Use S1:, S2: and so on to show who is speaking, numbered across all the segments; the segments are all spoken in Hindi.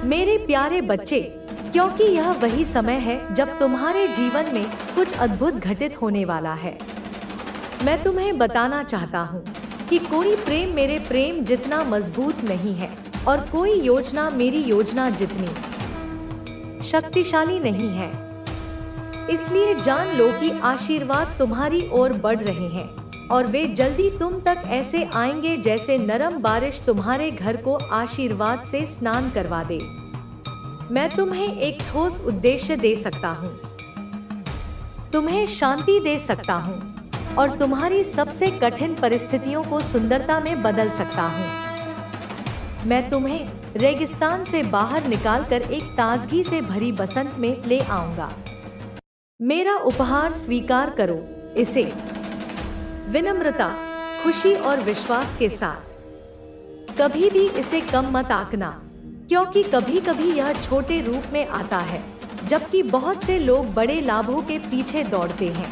S1: मेरे प्यारे बच्चे, क्योंकि यह वही समय है जब तुम्हारे जीवन में कुछ अद्भुत घटित होने वाला है। मैं तुम्हें बताना चाहता हूँ कि कोई प्रेम मेरे प्रेम जितना मजबूत नहीं है और कोई योजना मेरी योजना जितनी शक्तिशाली नहीं है। इसलिए जान लो कि आशीर्वाद तुम्हारी ओर बढ़ रहे हैं और वे जल्दी तुम तक ऐसे आएंगे जैसे नरम बारिश तुम्हारे घर को आशीर्वाद से स्नान करवा दे। मैं तुम्हें एक ठोस उद्देश्य दे सकता हूँ, तुम्हें शांति दे सकता हूँ और तुम्हारी सबसे कठिन परिस्थितियों को सुंदरता में बदल सकता हूँ। मैं तुम्हें रेगिस्तान से बाहर निकालकर एक ताजगी से भरी बसंत में ले आऊंगा। मेरा उपहार स्वीकार करो, इसे विनम्रता, खुशी और विश्वास के साथ। कभी भी इसे कम मत आंकना, क्योंकि कभी कभी यह छोटे रूप में आता है, जबकि बहुत से लोग बड़े लाभों के पीछे दौड़ते हैं।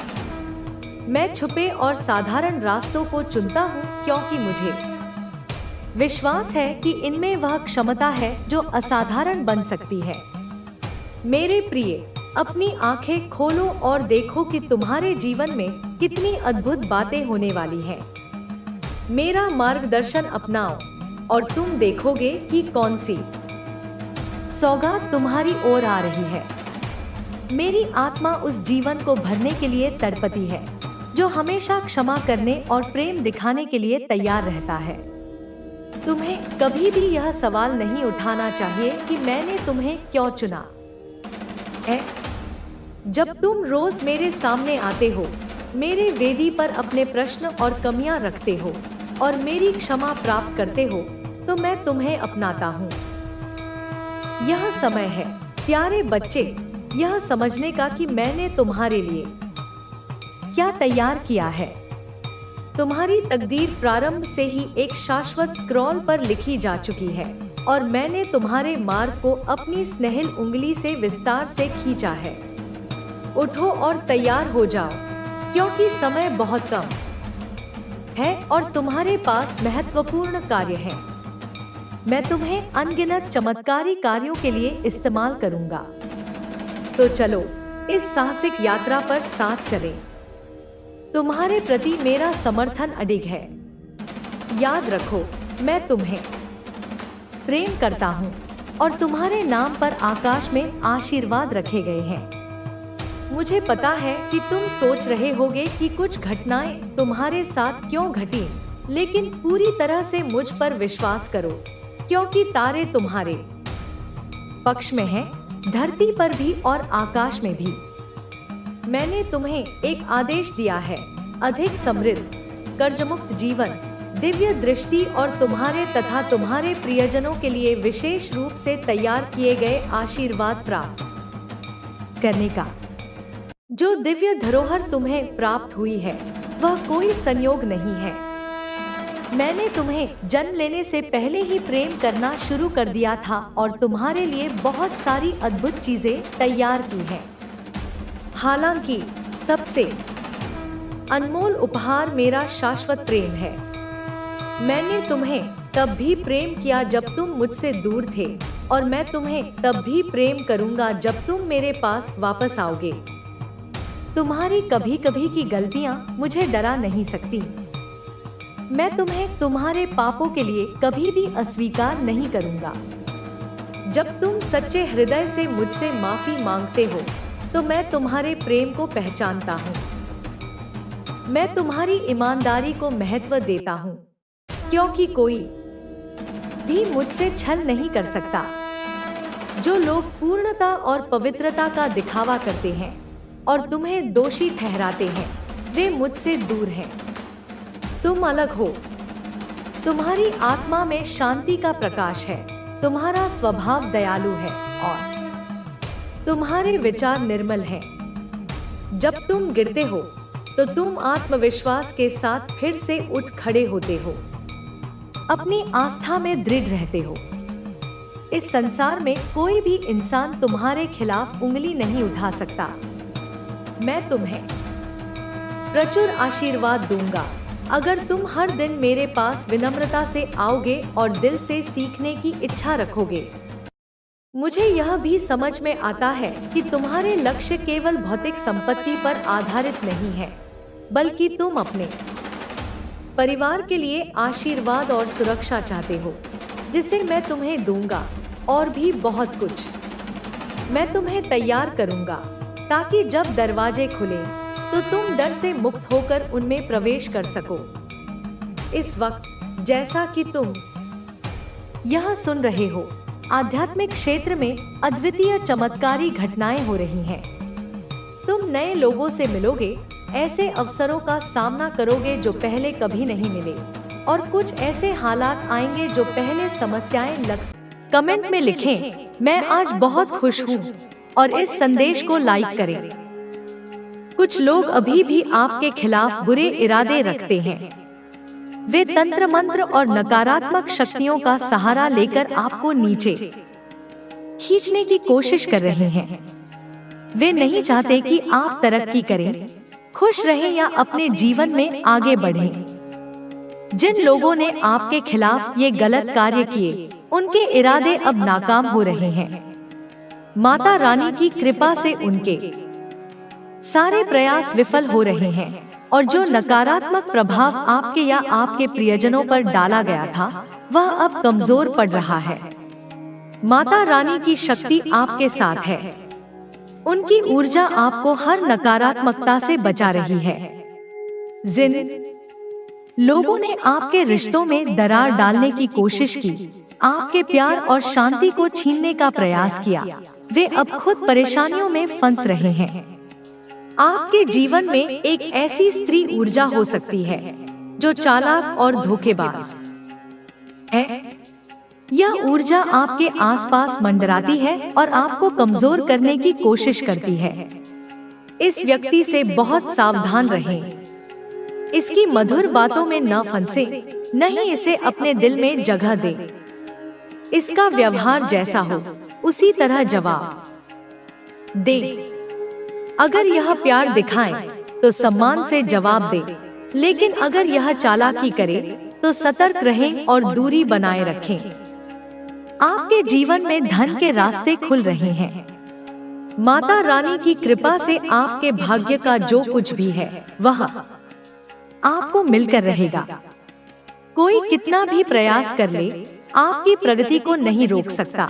S1: मैं छुपे और साधारण रास्तों को चुनता हूँ क्योंकि मुझे विश्वास है कि इनमें वह क्षमता है जो असाधारण बन सकती है। मेरे प्रिय, अपनी आंखें खोलो और देखो कि तुम्हारे जीवन में कितनी अद्भुत बातें होने वाली हैं। मेरा मार्गदर्शन अपनाओ और तुम देखोगे कि कौन सी सौगात तुम्हारी ओर आ रही है। मेरी आत्मा उस जीवन को भरने के लिए तड़पती है जो हमेशा क्षमा करने और प्रेम दिखाने के लिए तैयार रहता है। तुम्हें कभी भी यह सवाल नहीं उठाना चाहिए कि मैंने तुम्हें क्यों चुना है। जब तुम रोज मेरे सामने आते हो, मेरे वेदी पर अपने प्रश्न और कमियां रखते हो और मेरी क्षमा प्राप्त करते हो, तो मैं तुम्हें अपनाता हूँ। यह समय है प्यारे बच्चे, यह समझने का कि मैंने तुम्हारे लिए क्या तैयार किया है। तुम्हारी तकदीर प्रारंभ से ही एक शाश्वत स्क्रॉल पर लिखी जा चुकी है और मैंने तुम्हारे मार्ग को अपनी स्नेहिल उंगली से विस्तार से खींचा है। उठो और तैयार हो जाओ, क्योंकि समय बहुत कम है और तुम्हारे पास महत्वपूर्ण कार्य है। मैं तुम्हें अनगिनत चमत्कारी कार्यों के लिए इस्तेमाल करूंगा। तो चलो इस साहसिक यात्रा पर साथ चलें। तुम्हारे प्रति मेरा समर्थन अडिग है। याद रखो, मैं तुम्हें प्रेम करता हूँ और तुम्हारे नाम पर आकाश में आशीर्वाद रखे गए हैं। मुझे पता है कि तुम सोच रहे होगे कि कुछ घटनाएं तुम्हारे साथ क्यों घटी, लेकिन पूरी तरह से मुझ पर विश्वास करो, क्योंकि तारे तुम्हारे पक्ष में हैं, धरती पर भी और आकाश में भी। मैंने तुम्हें एक आदेश दिया है, अधिक समृद्ध, कर्जमुक्त जीवन, दिव्य दृष्टि और तुम्हारे तथा तुम्हारे प्रियजनों के लिए विशेष रूप से तैयार किए गए आशीर्वाद प्राप्त करने का। जो दिव्य धरोहर तुम्हें प्राप्त हुई है वह कोई संयोग नहीं है। मैंने तुम्हें जन्म लेने से पहले ही प्रेम करना शुरू कर दिया था और तुम्हारे लिए बहुत सारी अद्भुत चीजें तैयार की हैं। हालांकि सबसे अनमोल उपहार मेरा शाश्वत प्रेम है। मैंने तुम्हें तब भी प्रेम किया जब तुम मुझसे दूर थे और मैं तुम्हें तब भी प्रेम करूंगा जब तुम मेरे पास वापस आओगे। तुम्हारी कभी कभी की गलतियां मुझे डरा नहीं सकती। मैं तुम्हें तुम्हारे पापों के लिए कभी भी अस्वीकार नहीं करूंगा। जब तुम सच्चे हृदय से मुझसे माफी मांगते हो तो मैं तुम्हारे प्रेम को पहचानता हूँ। मैं तुम्हारी ईमानदारी को महत्व देता हूँ, क्योंकि कोई भी मुझसे छल नहीं कर सकता। जो लोग पूर्णता और पवित्रता का दिखावा करते हैं और तुम्हें दोषी ठहराते हैं, वे मुझसे दूर हैं। तुम अलग हो। तुम्हारी आत्मा में शांति का प्रकाश है, तुम्हारा स्वभाव दयालु है और तुम्हारे विचार निर्मल हैं। जब तुम गिरते हो तो तुम आत्मविश्वास के साथ फिर से उठ खड़े होते हो, अपनी आस्था में दृढ़ रहते हो। इस संसार में कोई भी इंसान तुम्हारे खिलाफ उंगली नहीं उठा सकता। मैं तुम्हें प्रचुर आशीर्वाद दूंगा अगर तुम हर दिन मेरे पास विनम्रता से आओगे और दिल से सीखने की इच्छा रखोगे। मुझे यह भी समझ में आता है कि तुम्हारे लक्ष्य केवल भौतिक संपत्ति पर आधारित नहीं है, बल्कि तुम अपने परिवार के लिए आशीर्वाद और सुरक्षा चाहते हो, जिसे मैं तुम्हें दूंगा, और भी बहुत कुछ। मैं तुम्हें तैयार करूंगा ताकि जब दरवाजे खुले तो तुम डर से मुक्त होकर उनमें प्रवेश कर सको। इस वक्त जैसा कि तुम यह सुन रहे हो, आध्यात्मिक क्षेत्र में अद्वितीय चमत्कारी घटनाएं हो रही हैं। तुम नए लोगों से मिलोगे, ऐसे अवसरों का सामना करोगे जो पहले कभी नहीं मिले, और कुछ ऐसे हालात आएंगे जो पहले समस्याएं लग। कमेंट में लिखें, मैं आज बहुत खुश हूँ, और इस संदेश को लाइक करें। कुछ लोग अभी भी आपके खिलाफ बुरे इरादे रखते हैं। वे तंत्र मंत्र और नकारात्मक शक्तियों का सहारा लेकर आपको नीचे खींचने की कोशिश कर रहे हैं। वे नहीं चाहते कि आप तरक्की करें, खुश रहें या अपने जीवन में आगे बढ़ें। जिन लोगों ने आपके खिलाफ ये गलत कार्य किए, उनके इरादे अब नाकाम हो रहे हैं। माता रानी की कृपा से उनके सारे प्रयास विफल हो रहे हैं, और जो नकारात्मक प्रभाव आपके या आपके प्रियजनों पर डाला गया था, वह अब कमजोर पड़ रहा है। माता रानी की शक्ति आपके साथ है। उनकी ऊर्जा आपको हर नकारात्मकता से बचा रही है। जिन लोगों ने आपके रिश्तों में दरार डालने की कोशिश की, आपके प्यार और शांति को छीनने का प्रयास किया, वे अब खुद परेशानियों में फंस रहे हैं। आपके जीवन में एक ऐसी स्त्री ऊर्जा हो सकती है जो चालाक और धोखेबाज है। यह ऊर्जा आपके आसपास मंडराती है और आपको कमजोर करने की कोशिश करती है। इस व्यक्ति से बहुत सावधान रहें। इसकी मधुर बातों में न फंसे, नहीं इसे अपने दिल में जगह दे। इसका व्यवहार जैसा हो, उसी तरह जवाब दे। अगर यह प्यार दिखाए तो सम्मान से जवाब दे, लेकिन अगर यह चालाकी करे तो सतर्क रहें और दूरी बनाए रखें। आपके जीवन में धन के रास्ते खुल रहे हैं। माता रानी की कृपा से आपके भाग्य का जो कुछ भी है, वह आपको मिलकर रहेगा। कोई कितना भी प्रयास कर ले, आपकी प्रगति को नहीं रोक सकता।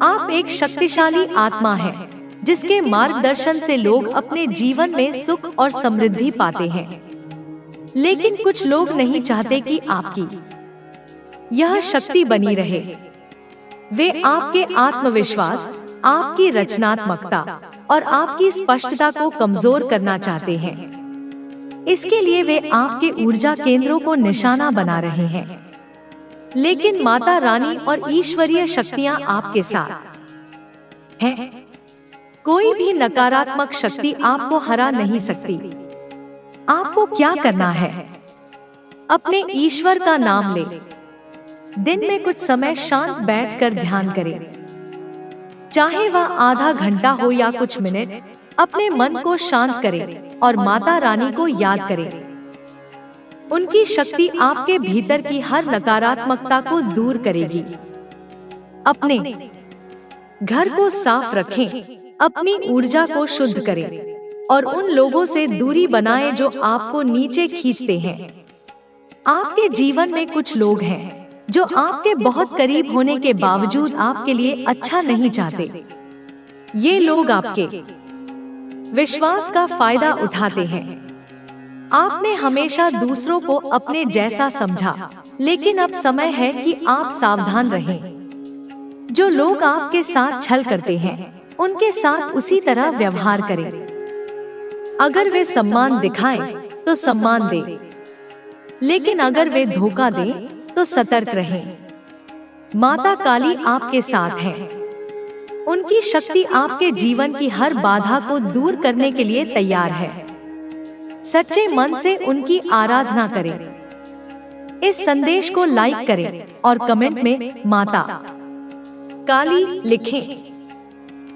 S1: आप एक शक्तिशाली आत्मा हैं, जिसके मार्गदर्शन से लोग अपने जीवन में सुख और समृद्धि पाते हैं। लेकिन कुछ लोग नहीं चाहते कि आपकी यह शक्ति बनी रहे। वे आपके आत्मविश्वास, आपकी रचनात्मकता और आपकी स्पष्टता को कमजोर करना चाहते हैं। इसके लिए वे आपके ऊर्जा केंद्रों को निशाना बना रहे हैं। लेकिन माता रानी और ईश्वरीय शक्तियां आपके साथ हैं। कोई भी नकारात्मक शक्ति आपको हरा नहीं सकती। आपको क्या करना है? अपने ईश्वर का नाम ले। दिन में कुछ समय शांत बैठकर ध्यान करें। चाहे वह आधा घंटा हो या कुछ मिनट, अपने मन को शांत करें और माता रानी को याद करें। उनकी शक्ति आपके भीतर की हर नकारात्मकता को दूर करेगी। अपने घर को साफ रखें, अपनी ऊर्जा को शुद्ध करें और उन लोगों से दूरी बनाएं जो आपको नीचे खींचते हैं। आपके जीवन में कुछ लोग हैं जो आपके बहुत करीब होने के बावजूद आपके लिए अच्छा नहीं चाहते। ये लोग आपके विश्वास का फायदा उठाते हैं। आपने हमेशा दूसरों को अपने जैसा समझा, लेकिन अब समय है कि आप सावधान रहें। जो लोग आपके साथ छल करते हैं, उनके साथ उसी तरह व्यवहार करें। अगर वे सम्मान दिखाएं तो सम्मान दें, लेकिन अगर वे धोखा दें तो सतर्क रहें। माता काली आपके साथ है। उनकी शक्ति आपके जीवन की हर बाधा को दूर करने के लिए तैयार है। सच्चे मन से उनकी आराधना करें। इस संदेश को लाइक करें और कमेंट में माता काली लिखें।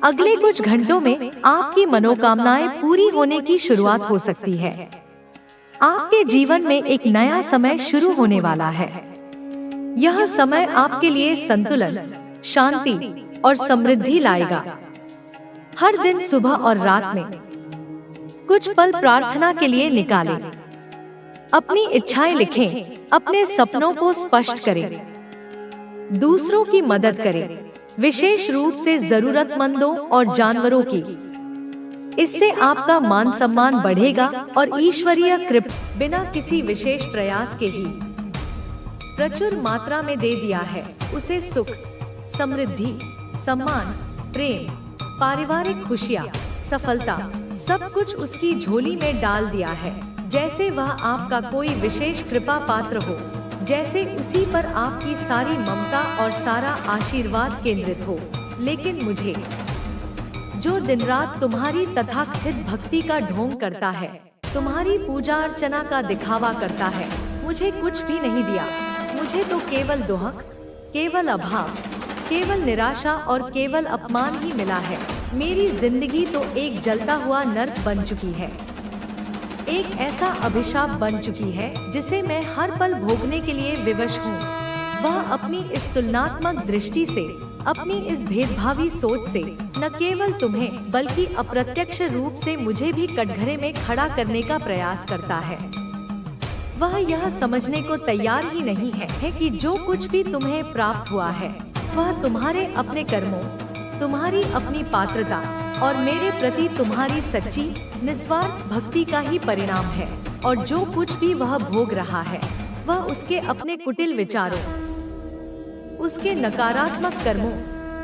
S1: अगले कुछ घंटों में आपकी मनोकामनाएं पूरी होने की शुरुआत हो सकती है। आपके जीवन में एक नया समय शुरू होने वाला है। यह समय आपके लिए संतुलन, शांति और समृद्धि लाएगा। हर दिन सुबह और रात में कुछ पल प्रार्थना के लिए निकालें। अपनी इच्छाएं लिखें, अपने सपनों को स्पष्ट करें, दूसरों की मदद करें, विशेष रूप से जरूरतमंदों और जानवरों की। इससे आपका मान सम्मान बढ़ेगा और ईश्वरीय कृपा बिना किसी विशेष प्रयास के ही प्रचुर मात्रा में दे दिया है। उसे सुख, समृद्धि, सम्मान, प्रेम, पारिवारिक खुशियाँ, सफलता, सब कुछ उसकी झोली में डाल दिया है। जैसे वह आपका कोई विशेष कृपा पात्र हो, जैसे उसी पर आपकी सारी ममता और सारा आशीर्वाद केंद्रित हो। लेकिन मुझे, जो दिन रात तुम्हारी तथाकथित भक्ति का ढोंग करता है, तुम्हारी पूजा अर्चना का दिखावा करता है, मुझे कुछ भी नहीं दिया। मुझे तो केवल दोहक, केवल अभाव, केवल निराशा और केवल अपमान ही मिला है। मेरी जिंदगी तो एक जलता हुआ नर्क बन चुकी है, एक ऐसा अभिशाप बन चुकी है जिसे मैं हर पल भोगने के लिए विवश हूँ। वह अपनी इस तुलनात्मक दृष्टि से, अपनी इस भेदभावी सोच से न केवल तुम्हें बल्कि अप्रत्यक्ष रूप से मुझे भी कटघरे में खड़ा करने का प्रयास करता है। वह यह समझने को तैयार ही नहीं है कि जो कुछ भी तुम्हें प्राप्त हुआ है वह तुम्हारे अपने कर्मों, तुम्हारी अपनी पात्रता और मेरे प्रति तुम्हारी सच्ची निस्वार्थ भक्ति का ही परिणाम है। और जो कुछ भी वह भोग रहा है वह उसके अपने कुटिल विचारों, उसके नकारात्मक कर्मों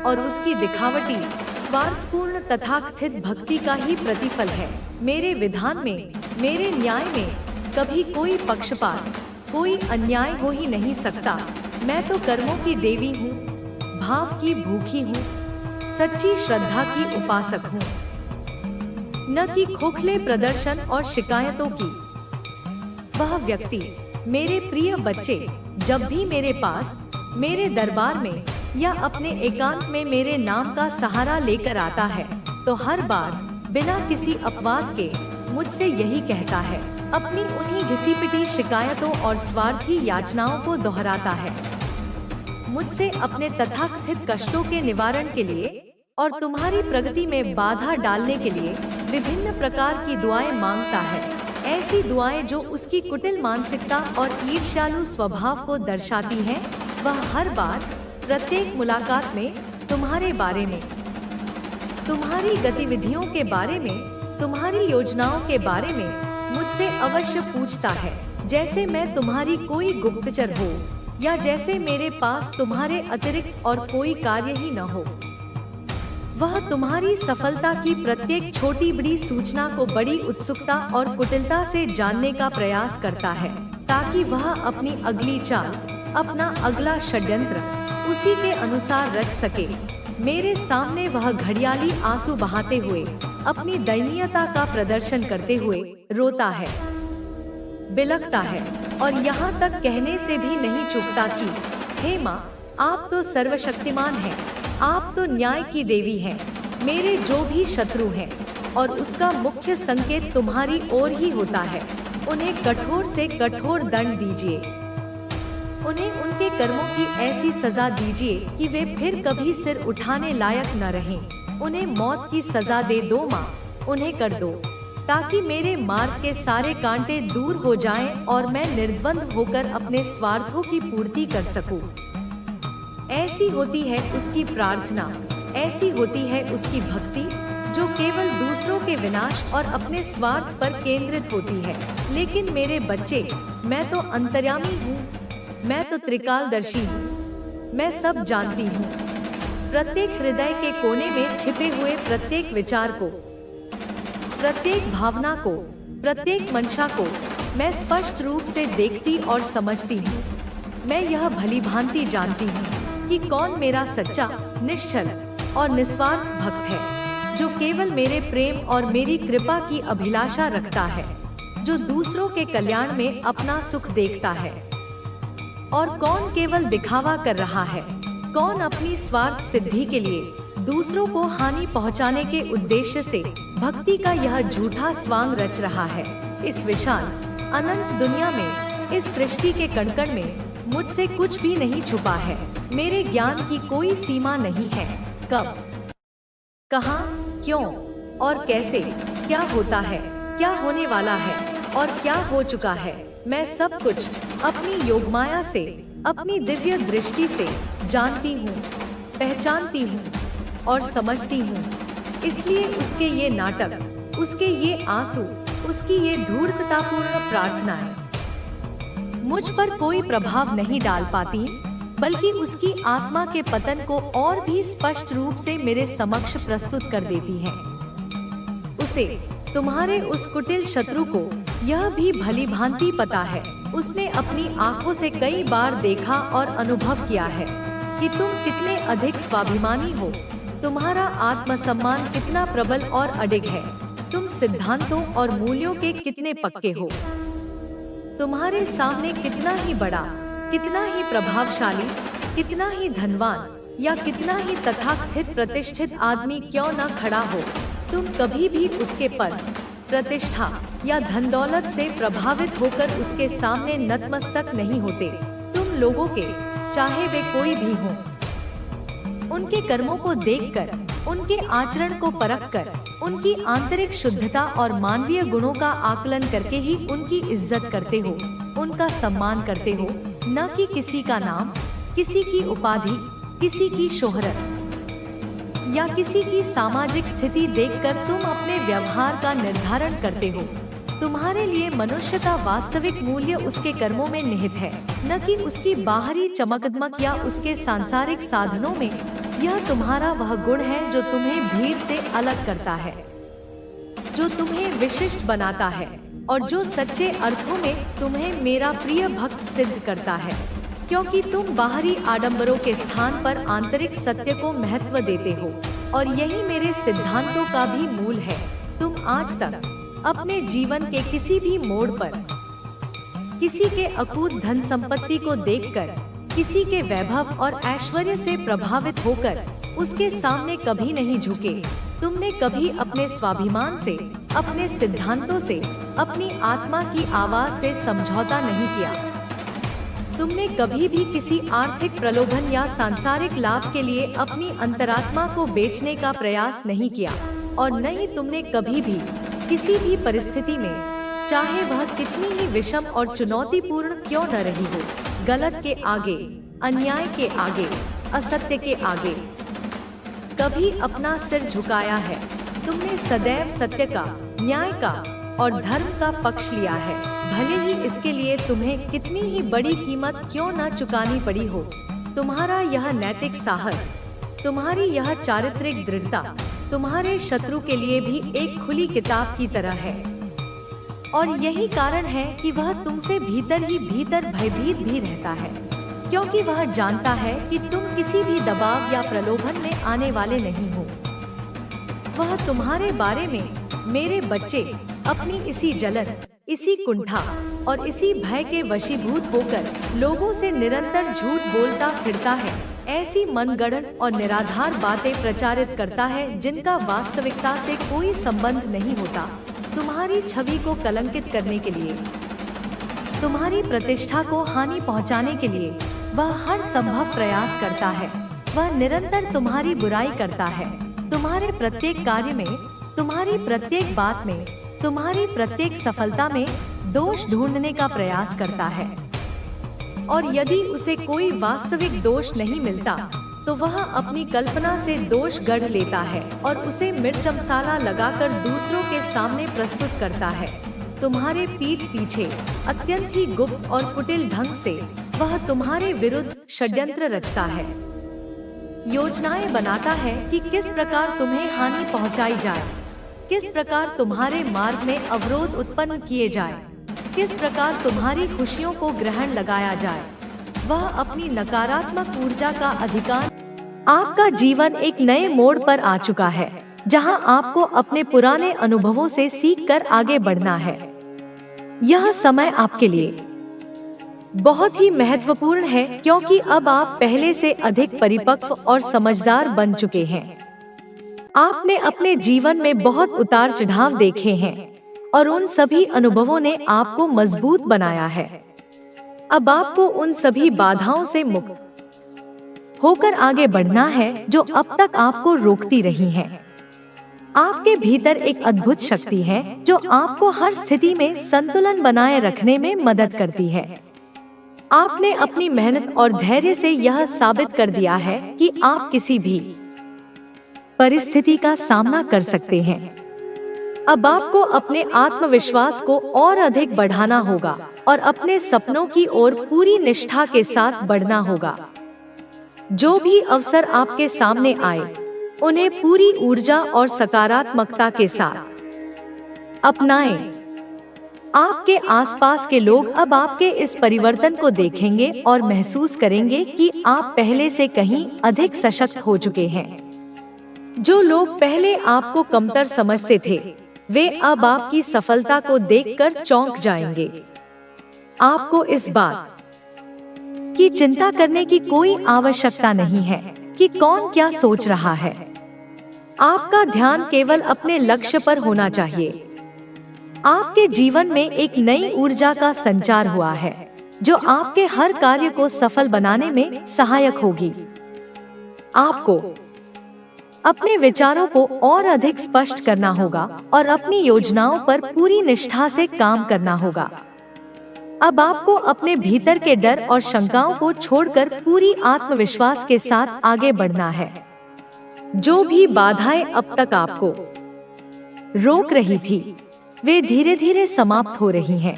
S1: और उसकी दिखावटी स्वार्थपूर्ण तथाकथित भक्ति का ही प्रतिफल है। मेरे विधान में, मेरे न्याय में कभी कोई पक्षपात, कोई अन्याय हो ही नहीं सकता। मैं तो कर्मों की देवी हूँ, भाव की भूखी हूँ, सच्ची श्रद्धा की उपासक हूँ, न कि खोखले प्रदर्शन और शिकायतों की। वह व्यक्ति, मेरे प्रिय बच्चे, जब भी मेरे पास, मेरे दरबार में या अपने एकांत में मेरे नाम का सहारा लेकर आता है तो हर बार बिना किसी अपवाद के मुझसे यही कहता है, अपनी उन्हीं घिसी-पिटी शिकायतों और स्वार्थी याचनाओं को दोहराता है। मुझसे अपने तथाकथित कष्टों के निवारण के लिए और तुम्हारी प्रगति में बाधा डालने के लिए विभिन्न प्रकार की दुआएं मांगता है। ऐसी दुआएं जो उसकी कुटिल मानसिकता और ईर्ष्यालु स्वभाव को दर्शाती हैं। वह हर बार, प्रत्येक मुलाकात में तुम्हारे बारे में, तुम्हारी गतिविधियों के बारे में, तुम्हारी योजनाओं के बारे में मुझसे अवश्य पूछता है, जैसे मैं तुम्हारी कोई गुप्तचर हो या जैसे मेरे पास तुम्हारे अतिरिक्त और कोई कार्य ही न हो। वह तुम्हारी सफलता की प्रत्येक छोटी बड़ी सूचना को बड़ी उत्सुकता और कुटिलता से जानने का प्रयास करता है, ताकि वह अपनी अगली चाल, अपना अगला षड्यंत्र उसी के अनुसार रच सके। मेरे सामने वह घड़ियाली आंसू बहाते हुए, अपनी दयनीयता का प्रदर्शन करते हुए रोता है, बिलखता है और यहाँ तक कहने से भी नहीं चूकता कि हे माँ, आप तो सर्वशक्तिमान हैं, आप तो न्याय की देवी हैं। मेरे जो भी शत्रु हैं और उसका मुख्य संकेत तुम्हारी ओर ही होता है, उन्हें कठोर से कठोर दंड दीजिए। उन्हें उनके कर्मों की ऐसी सजा दीजिए कि वे फिर कभी सिर उठाने लायक न रहें। उन्हें मौत की सजा दे दो माँ, उन्हें कर दो, ताकि मेरे मार्ग के सारे कांटे दूर हो जाएं और मैं निर्द्वंद होकर अपने स्वार्थों की पूर्ति कर सकूं। ऐसी होती है उसकी प्रार्थना, ऐसी होती है उसकी भक्ति, जो केवल दूसरों के विनाश और अपने स्वार्थ पर केंद्रित होती है। लेकिन मेरे बच्चे, मैं तो अंतर्यामी हूँ, मैं तो त्रिकालदर्शी हूँ, मैं सब जानती हूँ। प्रत्येक हृदय के कोने में छिपे हुए प्रत्येक विचार को, प्रत्येक भावना को, प्रत्येक मंशा को मैं स्पष्ट रूप से देखती और समझती हूँ। मैं यह भली भांति जानती हूँ कि कौन मेरा सच्चा, निश्चल और निस्वार्थ भक्त है, जो केवल मेरे प्रेम और मेरी कृपा की अभिलाषा रखता है, जो दूसरों के कल्याण में अपना सुख देखता है, और कौन केवल दिखावा कर रहा है, कौन अपनी स्वार्थ सिद्धि के लिए दूसरों को हानि पहुंचाने के उद्देश्य से भक्ति का यह झूठा स्वांग रच रहा है। इस विशाल अनंत दुनिया में, इस सृष्टि के कण कण में मुझसे कुछ भी नहीं छुपा है। मेरे ज्ञान की कोई सीमा नहीं है। कब, कहाँ, क्यों और कैसे, क्या होता है, क्या होने वाला है और क्या हो चुका है, मैं सब कुछ अपनी योगमाया से, अपनी दिव्य दृष्टि से जानती हूँ, पहचानती हूँ और समझती हूँ। इसलिए उसके ये नाटक, उसके ये आंसू, उसकी ये धूर्ततापूर्ण प्रार्थनाएं मुझ पर कोई प्रभाव नहीं डाल पाती, बल्कि उसकी आत्मा के पतन को और भी स्पष्ट रूप से मेरे समक्ष प्रस्तुत कर देती हैं। उसे, तुम्हारे उस कुटिल शत्रु को यह भी भली भांति पता है, उसने अपनी आंखों से कई बार देखा और अनुभव किया है कि तुम कितने अधिक स्वाभिमानी हो, तुम्हारा आत्मसम्मान कितना प्रबल और अडिग है, तुम सिद्धांतों और मूल्यों के कितने पक्के हो। तुम्हारे सामने कितना ही बड़ा, कितना ही प्रभावशाली, कितना ही धनवान या कितना ही तथाकथित प्रतिष्ठित आदमी क्यों न खड़ा हो, तुम कभी भी उसके पद, प्रतिष्ठा या धन दौलत से प्रभावित होकर उसके सामने नतमस्तक नहीं होते। तुम लोगों के, चाहे वे कोई भी हों, उनके कर्मों को देखकर, उनके आचरण को परखकर, उनकी आंतरिक शुद्धता और मानवीय गुणों का आकलन करके ही उनकी इज्जत करते हो, उनका सम्मान करते हो, न कि किसी का नाम, किसी की उपाधि, किसी की शोहरत या किसी की सामाजिक स्थिति देखकर तुम अपने व्यवहार का निर्धारण करते हो। तुम्हारे लिए मनुष्य का वास्तविक मूल्य उसके कर्मों में निहित है, न कि उसकी बाहरी चमकदमक या उसके सांसारिक साधनों में। यह तुम्हारा वह गुण है जो तुम्हें भीड़ से अलग करता है, जो तुम्हें विशिष्ट बनाता है और जो सच्चे अर्थों में तुम्हें मेरा प्रिय भक्त सिद्ध करता है, क्योंकि तुम बाहरी आडंबरों के स्थान पर आंतरिक सत्य को महत्व देते हो और यही मेरे सिद्धांतों का भी मूल है। तुम आज तक अपने जीवन के किसी भी मोड़ पर किसी के अकूत धन संपत्ति को देखकर, किसी के वैभव और ऐश्वर्य से प्रभावित होकर उसके सामने कभी नहीं झुके। तुमने कभी अपने स्वाभिमान से, अपने सिद्धांतों से, अपनी आत्मा की आवाज से समझौता नहीं किया। तुमने कभी भी किसी आर्थिक प्रलोभन या सांसारिक लाभ के लिए अपनी अंतरात्मा को बेचने का प्रयास नहीं किया और न ही तुमने कभी भी किसी भी परिस्थिति में, चाहे वह कितनी ही विषम और चुनौतीपूर्ण क्यों न रही हो, गलत के आगे, अन्याय के आगे, असत्य के आगे कभी अपना सिर झुकाया है। तुमने सदैव सत्य का, न्याय का और धर्म का पक्ष लिया है, भले ही इसके लिए तुम्हें कितनी ही बड़ी कीमत क्यों न चुकानी पड़ी हो। तुम्हारा यह नैतिक साहस, तुम्हारी यह चारित्रिक दृढ़ता तुम्हारे शत्रु के लिए भी एक खुली किताब की तरह है और यही कारण है कि वह तुमसे भीतर ही भीतर भयभीत भी रहता है, क्योंकि वह जानता है कि तुम किसी भी दबाव या प्रलोभन में आने वाले नहीं हो। वह तुम्हारे बारे में, मेरे बच्चे, अपनी इसी जलन, इसी कुंठा और इसी भय के वशीभूत होकर लोगों से निरंतर झूठ बोलता फिरता है, ऐसी मनगढ़ंत और निराधार बातें प्रचारित करता है जिनका वास्तविकता से कोई संबंध नहीं होता। तुम्हारी छवि को कलंकित करने के लिए, तुम्हारी प्रतिष्ठा को हानि पहुंचाने के लिए वह हर संभव प्रयास करता है। वह निरंतर तुम्हारी बुराई करता है, तुम्हारे प्रत्येक कार्य में, तुम्हारी प्रत्येक बात में, तुम्हारी प्रत्येक सफलता में दोष ढूंढने का प्रयास करता है और यदि उसे कोई वास्तविक दोष नहीं मिलता तो वह अपनी कल्पना से दोष गढ़ लेता है और उसे मिर्च मसाला लगाकर दूसरों के सामने प्रस्तुत करता है। तुम्हारे पीठ पीछे अत्यंत ही गुप्त और कुटिल ढंग से वह तुम्हारे विरुद्ध षड्यंत्र रचता है, योजनाएं बनाता है कि किस प्रकार तुम्हें हानि पहुंचाई जाए, किस प्रकार तुम्हारे मार्ग में अवरोध उत्पन्न किए जाए, किस प्रकार तुम्हारी खुशियों को ग्रहण लगाया जाए। वह अपनी नकारात्मक ऊर्जा का अधिकार। आपका जीवन एक नए मोड़ पर आ चुका है, जहां आपको अपने पुराने अनुभवों से सीखकर आगे बढ़ना है। यह समय आपके लिए बहुत ही महत्वपूर्ण है, क्योंकि अब आप पहले से अधिक परिपक्व और समझदार बन चुके हैं। आपने अपने जीवन में बहुत उतार चढ़ाव देखे हैं और उन सभी अनुभवों ने आपको मजबूत बनाया है। अब आपको उन सभी बाधाओं से मुक्त होकर आगे बढ़ना है जो अब तक आपको रोकती रही हैं। आपके भीतर एक अद्भुत शक्ति है जो आपको हर स्थिति में संतुलन बनाए रखने में मदद करती है। आपने अपनी मेहनत और धैर्य से यह साबित कर दिया है कि आप किसी भी परिस्थिति का सामना कर सकते हैं। अब आपको अपने आत्मविश्वास को और अधिक बढ़ाना होगा और अपने सपनों की ओर पूरी निष्ठा के साथ बढ़ना होगा। जो भी अवसर आपके सामने आए, उन्हें पूरी ऊर्जा और सकारात्मकता के साथ अपनाएं। आपके आसपास के लोग अब आपके इस परिवर्तन को देखेंगे और महसूस करेंगे कि आप पहले से कहीं अधिक सशक्त हो चुके हैं। जो लोग पहले आपको कमतर समझते थे, वे अब आपकी सफलता को देखकर चौंक जाएंगे। आपको इस बात की चिंता करने की कोई आवश्यकता नहीं है कि कौन क्या सोच रहा है। आपका ध्यान केवल अपने लक्ष्य पर होना चाहिए। आपके जीवन में एक नई ऊर्जा का संचार हुआ है जो आपके हर कार्य को सफल बनाने में सहायक होगी। आपको अपने विचारों को और अधिक स्पष्ट करना होगा और अपनी योजनाओं पर पूरी निष्ठा से काम करना होगा। अब आपको अपने भीतर के डर और शंकाओं को छोड़कर पूरी आत्मविश्वास के साथ आगे बढ़ना है। जो भी बाधाएं अब तक आपको रोक रही थी, वे धीरे धीरे समाप्त हो रही हैं।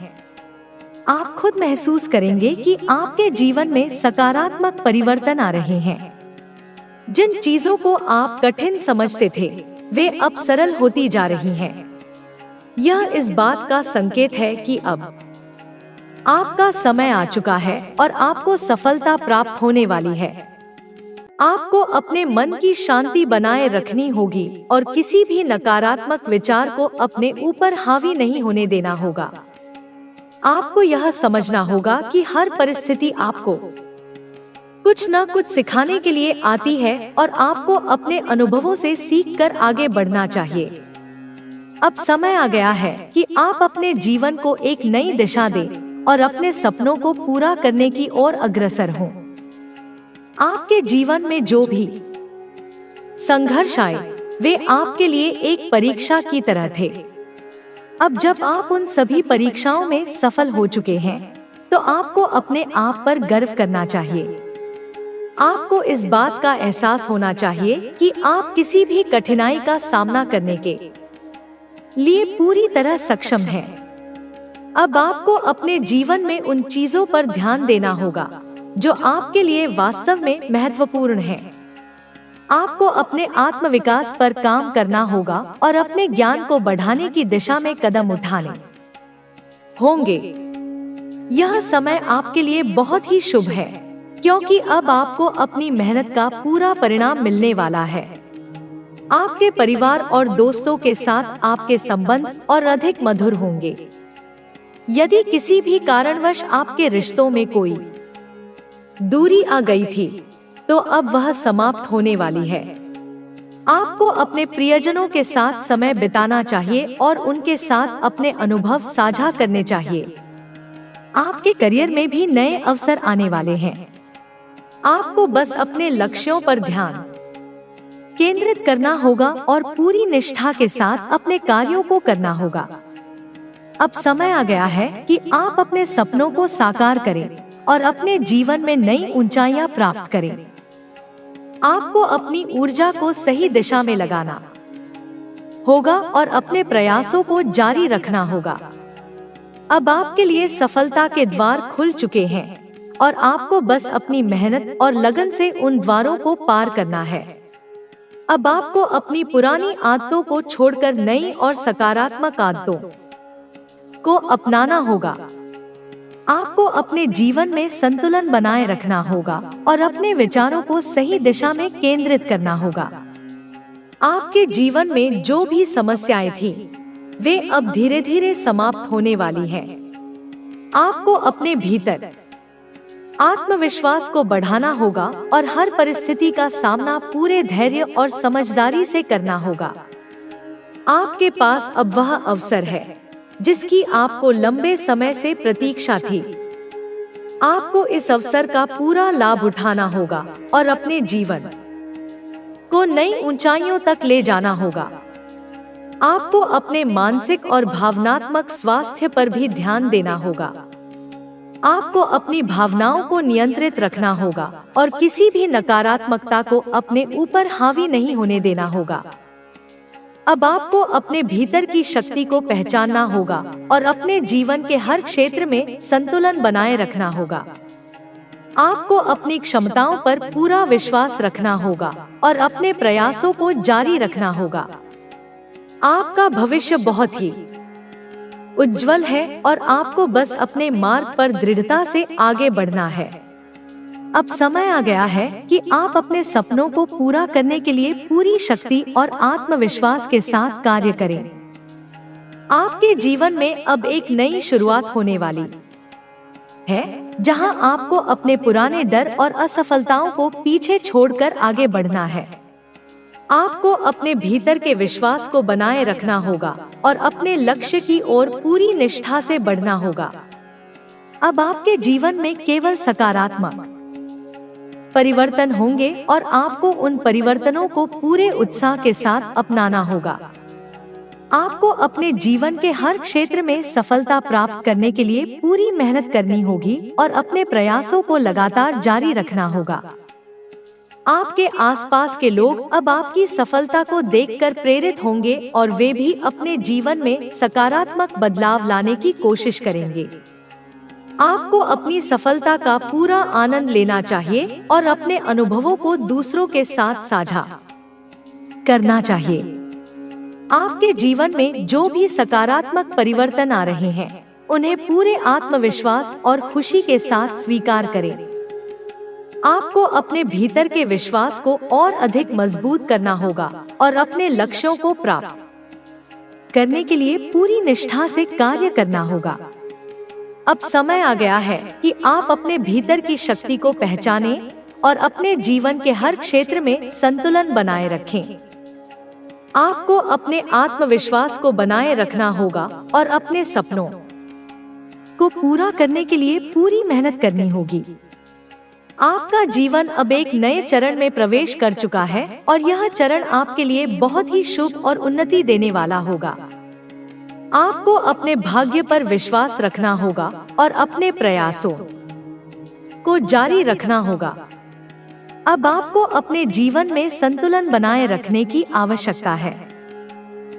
S1: आप खुद महसूस करेंगे कि आपके जीवन में सकारात्मक परिवर्तन आ रहे हैं। जिन चीजों को आप कठिन समझते थे, वे अब सरल होती जा रही हैं। यह इस बात का संकेत है कि अब आपका समय आ चुका है और आपको सफलता प्राप्त होने वाली है। आपको अपने मन की शांति बनाए रखनी होगी और किसी भी नकारात्मक विचार को अपने ऊपर हावी नहीं होने देना होगा। आपको यह समझना होगा कि हर परिस्थिति आपको कुछ न कुछ सिखाने के लिए आती है और आपको अपने अनुभवों से सीखकर आगे बढ़ना चाहिए। अब समय आ गया है कि आप अपने जीवन को एक नई दिशा दें और अपने सपनों को पूरा करने की ओर अग्रसर हों। आपके जीवन में जो भी संघर्ष आए, वे आपके लिए एक परीक्षा की तरह थे। अब जब आप उन सभी परीक्षाओं में सफल हो चुके हैं, तो आपको अपने आप पर गर्व करना चाहिए। आपको इस बात का एहसास होना चाहिए कि आप किसी भी कठिनाई का सामना करने के लिए पूरी तरह सक्षम हैं। अब आपको अपने जीवन में उन चीजों पर ध्यान देना होगा जो आपके लिए वास्तव में महत्वपूर्ण है। आपको अपने आत्मविकास पर काम करना होगा और अपने ज्ञान को बढ़ाने की दिशा में कदम उठाने होंगे। यह समय आपके लिए बहुत ही शुभ है, क्योंकि अब आपको अपनी मेहनत का पूरा परिणाम मिलने वाला है। आपके परिवार और दोस्तों के साथ आपके संबंध और अधिक मधुर होंगे। यदि किसी भी कारणवश आपके रिश्तों में कोई दूरी आ गई थी, तो अब वह समाप्त होने वाली है। आपको अपने प्रियजनों के साथ समय बिताना चाहिए और उनके साथ अपने अनुभव साझा करने चाहिए। आपके करियर में भी नए अवसर आने वाले हैं। आपको बस अपने लक्ष्यों पर ध्यान केंद्रित करना होगा और पूरी निष्ठा के साथ अपने कार्यों को करना होगा। अब समय आ गया है कि आप अपने सपनों को साकार करें और अपने जीवन में नई ऊंचाइयां प्राप्त करें। आपको अपनी ऊर्जा को सही दिशा में लगाना होगा और अपने प्रयासों को जारी रखना होगा। अब आपके लिए सफलता के द्वार खुल चुके हैं और आपको बस अपनी मेहनत और लगन से उन द्वारों को पार करना है। अब आपको अपनी पुरानी आदतों को छोड़कर नई और सकारात्मक आदतों को अपनाना होगा। आपको अपने जीवन में संतुलन बनाए रखना होगा और अपने विचारों को सही दिशा में केंद्रित करना होगा। आपके जीवन में जो भी समस्याएं थी, वे अब धीरे धीरे समाप्त होने वाली हैं। आपको अपने भीतर आत्मविश्वास को बढ़ाना होगा और हर परिस्थिति का सामना पूरे धैर्य और समझदारी से करना होगा। आपके पास अब वह अवसर है जिसकी आपको लंबे समय से प्रतीक्षा थी। आपको इस अवसर का पूरा लाभ उठाना होगा और अपने जीवन को नई ऊंचाइयों तक ले जाना होगा। आपको अपने मानसिक और भावनात्मक स्वास्थ्य पर भी ध्यान देना होगा। आपको अपनी भावनाओं को नियंत्रित रखना होगा और किसी भी नकारात्मकता को अपने ऊपर हावी नहीं होने देना होगा। अब आपको अपने भीतर की शक्ति को पहचानना होगा और अपने जीवन के हर क्षेत्र में संतुलन बनाए रखना होगा। आपको अपनी क्षमताओं पर पूरा विश्वास रखना होगा और अपने प्रयासों को जारी रखना होगा। आपका भविष्य बहुत ही उज्जवल है और आपको बस अपने मार्ग पर दृढ़ता से आगे बढ़ना है। अब समय आ गया है कि आप अपने सपनों को पूरा करने के लिए पूरी शक्ति और आत्मविश्वास के साथ कार्य करें। आपके जीवन में अब एक नई शुरुआत होने वाली है, जहां आपको अपने पुराने डर और असफलताओं को पीछे छोड़कर आगे बढ़ना है। आपको अपने भीतर के विश्वास को बनाए रखना होगा और अपने लक्ष्य की ओर पूरी निष्ठा से बढ़ना होगा। अब आपके जीवन में केवल सकारात्मक परिवर्तन होंगे और आपको उन परिवर्तनों को पूरे उत्साह के साथ अपनाना होगा। आपको अपने जीवन के हर क्षेत्र में सफलता प्राप्त करने के लिए पूरी मेहनत करनी होगी और अपने प्रयासों को लगातार जारी रखना होगा। आपके आसपास के लोग अब आपकी सफलता को देखकर प्रेरित होंगे और वे भी अपने जीवन में सकारात्मक बदलाव लाने की कोशिश करेंगे। आपको अपनी सफलता का पूरा आनंद लेना चाहिए और अपने अनुभवों को दूसरों के साथ साझा करना चाहिए। आपके जीवन में जो भी सकारात्मक परिवर्तन आ रहे हैं, उन्हें पूरे आत्मविश्वास और खुशी के साथ स्वीकार करें। आपको अपने भीतर के विश्वास को और अधिक मजबूत करना होगा और अपने लक्ष्यों को प्राप्त करने के लिए पूरी निष्ठा से कार्य करना होगा। अब समय आ गया है कि आप अपने भीतर की शक्ति को पहचानें और अपने जीवन के हर क्षेत्र में संतुलन बनाए रखें। आपको अपने आत्मविश्वास को बनाए रखना होगा और अपने सपनों को पूरा करने के लिए पूरी मेहनत करनी होगी। आपका जीवन अब एक नए चरण में प्रवेश कर चुका है और यह चरण आपके लिए बहुत ही शुभ और उन्नति देने वाला होगा। आपको अपने भाग्य पर विश्वास रखना होगा और अपने प्रयासों को जारी रखना होगा। अब आपको अपने जीवन में संतुलन बनाए रखने की आवश्यकता है।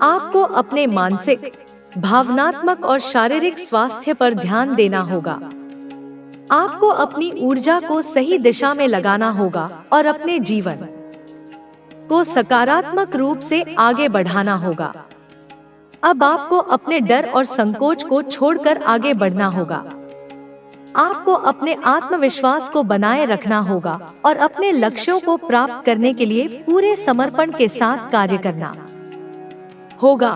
S1: आपको अपने मानसिक, भावनात्मक और शारीरिक स्वास्थ्य पर ध्यान देना होगा। आपको अपनी ऊर्जा को सही दिशा में लगाना होगा और अपने जीवन को सकारात्मक रूप से आगे बढ़ाना होगा। अब आपको अपने डर और संकोच को छोड़कर आगे बढ़ना होगा। आपको अपने आत्मविश्वास को बनाए रखना होगा और अपने लक्ष्यों को प्राप्त करने के लिए पूरे समर्पण के साथ कार्य करना होगा।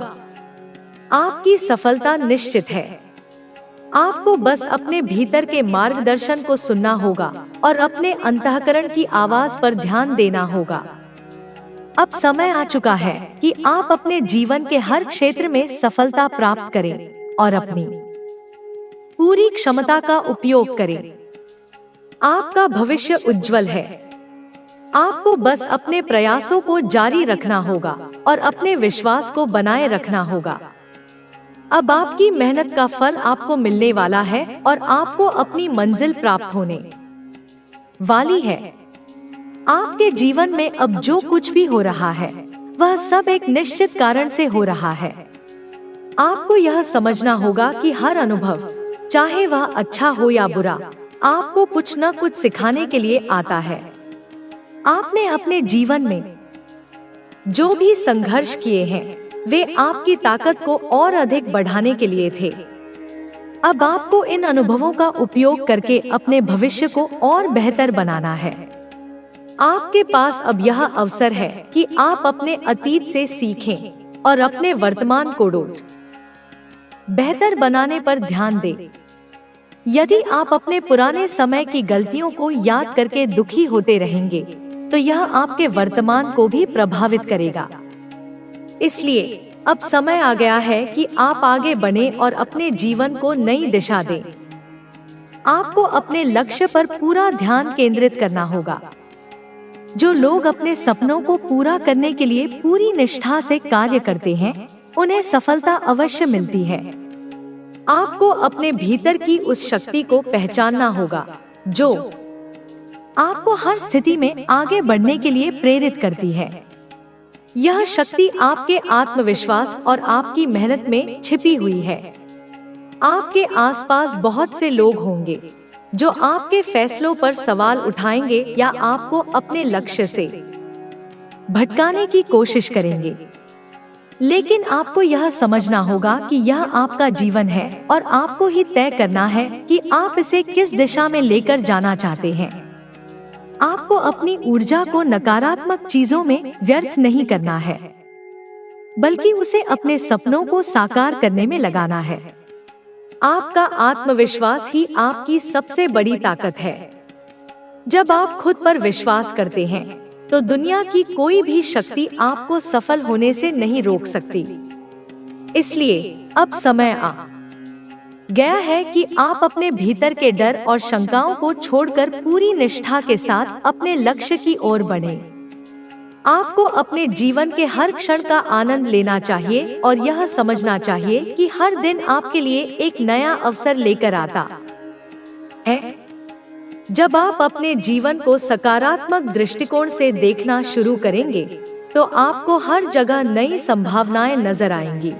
S1: आपकी सफलता निश्चित है। आपको बस अपने भीतर के मार्गदर्शन को सुनना होगा और अपने अंतःकरण की आवाज पर ध्यान देना होगा। अब समय आ चुका है कि आप अपने जीवन के हर क्षेत्र में सफलता प्राप्त करें और अपनी पूरी क्षमता का उपयोग करें। आपका भविष्य उज्जवल है। आपको बस अपने प्रयासों को जारी रखना होगा और अपने विश्वास को बनाए रखना होगा। अब आपकी मेहनत का फल आपको मिलने वाला है और आपको अपनी मंजिल प्राप्त होने वाली है। आपके जीवन में अब जो कुछ भी हो रहा है, वह सब एक निश्चित कारण से हो रहा है। आपको यह समझना होगा कि हर अनुभव, चाहे वह अच्छा हो या बुरा, आपको कुछ न कुछ सिखाने के लिए आता है। आपने अपने जीवन में जो भी संघर्ष किए हैं, वे आपकी ताकत को और अधिक बढ़ाने के लिए थे। अब आपको इन अनुभवों का उपयोग करके अपने भविष्य को और बेहतर बनाना है। आपके पास अब यह अवसर है कि आप अपने अतीत से सीखें और अपने वर्तमान को बेहतर बनाने पर ध्यान दें। यदि आप अपने पुराने समय की गलतियों को याद करके दुखी होते रहेंगे, तो यह आपके वर्तमान को भी प्रभावित करेगा। इसलिए अब समय आ गया है कि आप आगे बढ़ें और अपने जीवन को नई दिशा दें। आपको अपने लक्ष्य पर पूरा ध्यान केंद्रित करना होगा। जो लोग अपने सपनों को पूरा करने के लिए पूरी निष्ठा से कार्य करते हैं, उन्हें सफलता अवश्य मिलती है। आपको अपने भीतर की उस शक्ति को पहचानना होगा जो आपको हर स्थिति में आगे बढ़ने के लिए प्रेरित करती है। यह शक्ति आपके आत्मविश्वास और आपकी मेहनत में छिपी हुई है। आपके आसपास बहुत से लोग होंगे जो आपके फैसलों पर सवाल उठाएंगे या आपको अपने लक्ष्य से भटकाने की कोशिश करेंगे। लेकिन आपको यह समझना होगा कि यह आपका जीवन है और आपको ही तय करना है कि आप इसे किस दिशा में लेकर जाना चाहते हैं। आपको अपनी ऊर्जा को नकारात्मक चीजों में व्यर्थ नहीं करना है, बल्कि उसे अपने सपनों को साकार करने में लगाना है। आपका आत्मविश्वास ही आपकी सबसे बड़ी ताकत है। जब आप खुद पर विश्वास करते हैं, तो दुनिया की कोई भी शक्ति आपको सफल होने से नहीं रोक सकती। इसलिए अब समय आ गया है कि आप अपने भीतर के डर और शंकाओं को छोड़कर पूरी निष्ठा के साथ अपने लक्ष्य की ओर बढ़ें। आपको अपने जीवन के हर क्षण का आनंद लेना चाहिए और यह समझना चाहिए कि हर दिन आपके लिए एक नया अवसर लेकर आता है। जब आप अपने जीवन को सकारात्मक दृष्टिकोण से देखना शुरू करेंगे, तो आपको हर जगह नई संभावनाएं नजर आएंगी।